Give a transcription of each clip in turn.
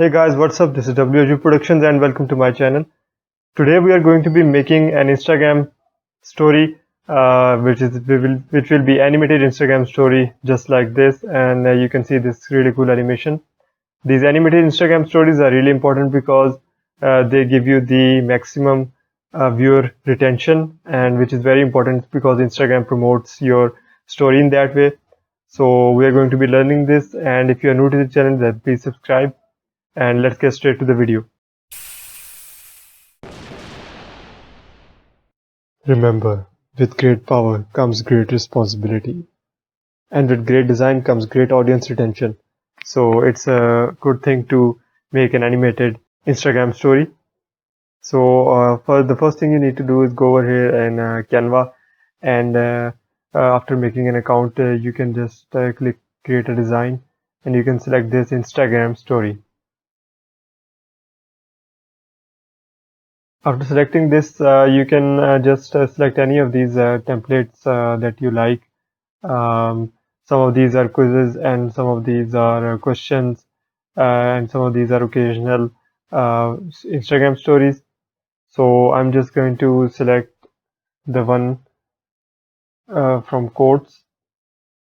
Hey guys, what's up? This is whbproductions and welcome to my channel. Today we are going to be making an Instagram story, which will be animated Instagram story just like this, and you can see this really cool animation. These animated Instagram stories are really important because they give you the maximum viewer retention, and which is very important because Instagram promotes your story in that way. So we are going to be learning this, and if you are new to the channel, then please subscribe. And let's get straight to the video. Remember, with great power comes great responsibility, and with great design comes great audience retention. So it's a good thing to make an animated Instagram story. So for the first thing you need to do is go over here in Canva, and after making an account, you can just click create a design, and you can select this Instagram story. After selecting this, you can just select any of these templates that you like. Some of these are quizzes, and some of these are questions, and some of these are occasional Instagram stories. So I'm just going to select the one from quotes.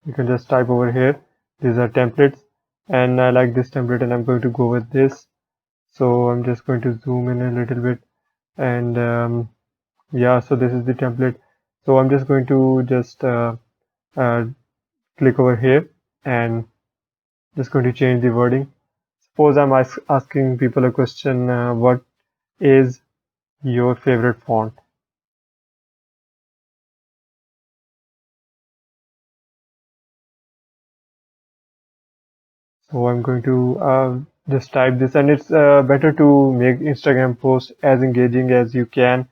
You can just type over here. These are templates, and I like this template, and I'm going to go with this. So I'm just going to zoom in a little bit, and yeah, so this is the template. So I'm just going to just click over here and just going to change the wording. Suppose I'm asking people a question, what is your favorite font? So I'm going to just type this, and it's better to make Instagram posts as engaging as you can.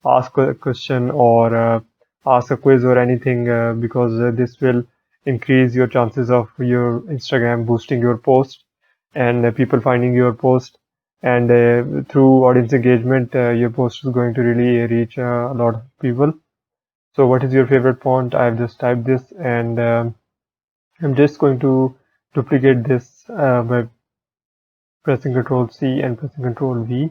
Ask a question or ask a quiz or anything, because this will increase your chances of your Instagram boosting your post and people finding your post. And through audience engagement, your post is going to really reach a lot of people. So what is your favorite font? I've just typed this, and I'm just going to duplicate this by pressing Ctrl C and pressing Ctrl V,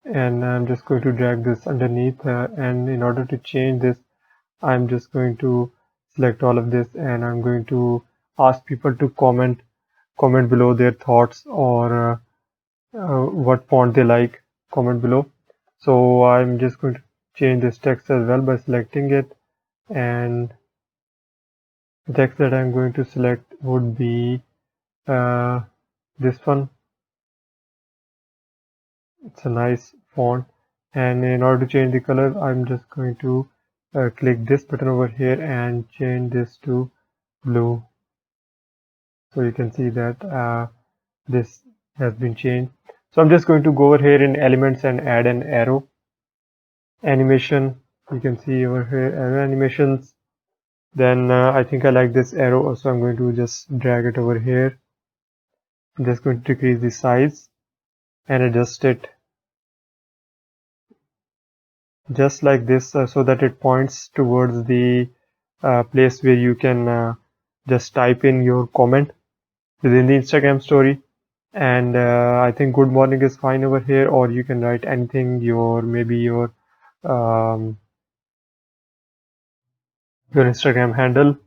and I'm just going to drag this underneath, and in order to change this, I'm just going to select all of this, and I'm going to ask people to comment below their thoughts, or what font they like. Comment below. So I'm just going to change this text as well by selecting it, and the text that I'm going to select would be this one. It's a nice font, and in order to change the color, I'm just going to click this button over here and change this to blue. So you can see that this has been changed. So I'm just going to go over here in elements and add an arrow animation. You can see over here arrow animations. Then I think I like this arrow, so I'm going to just drag it over here. I'm just going to decrease the size and adjust it just like this, so that it points towards the place where you can just type in your comment within the Instagram story. And I think good morning is fine over here, or you can write anything, maybe your Instagram handle.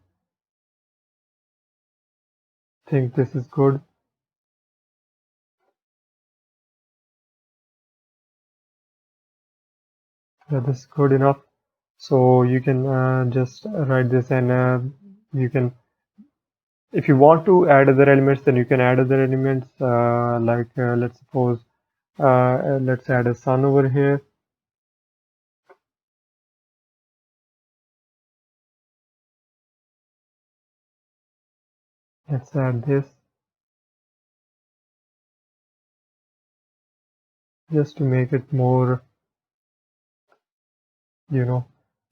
I think this is good. Yeah, this is good enough. So you can just write this, and you can, if you want to add other elements, then you can add other elements, like let's suppose let's add a sun over here. Let's add this just to make it more,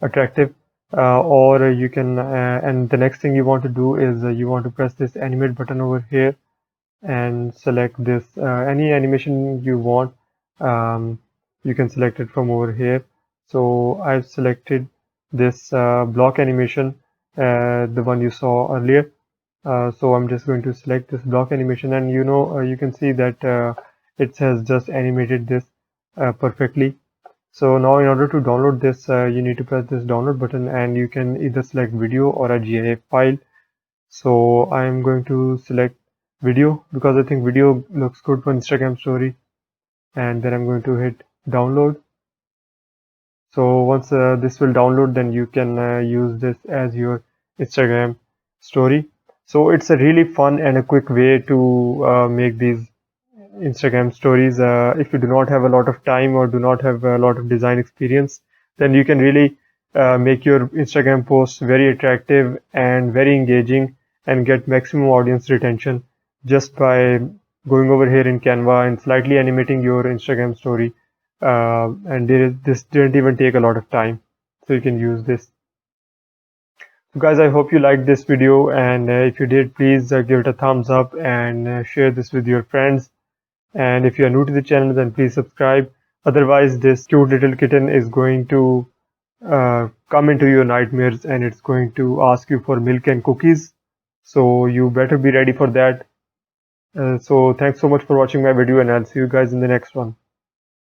attractive. Or you can, and the next thing you want to do is you want to press this animate button over here and select this any animation you want. You can select it from over here. So I've selected this block animation, the one you saw earlier, So I'm just going to select this block animation, and you can see that it has just animated this perfectly. So now in order to download this, you need to press this download button, and you can either select video or a GIF file. So I'm going to select video because I think video looks good for Instagram story, and then I'm going to hit download. So once this will download, then you can use this as your Instagram story. So it's a really fun and a quick way to make these Instagram stories. If you do not have a lot of time or do not have a lot of design experience, then you can really make your Instagram posts very attractive and very engaging and get maximum audience retention just by going over here in Canva and slightly animating your Instagram story. And this didn't even take a lot of time, so you can use this. So guys, I hope you liked this video, and if you did, please give it a thumbs up and share this with your friends. And if you are new to the channel, then please subscribe. Otherwise, this cute little kitten is going to come into your nightmares, and it's going to ask you for milk and cookies. So you better be ready for that. So thanks so much for watching my video, and I'll see you guys in the next one.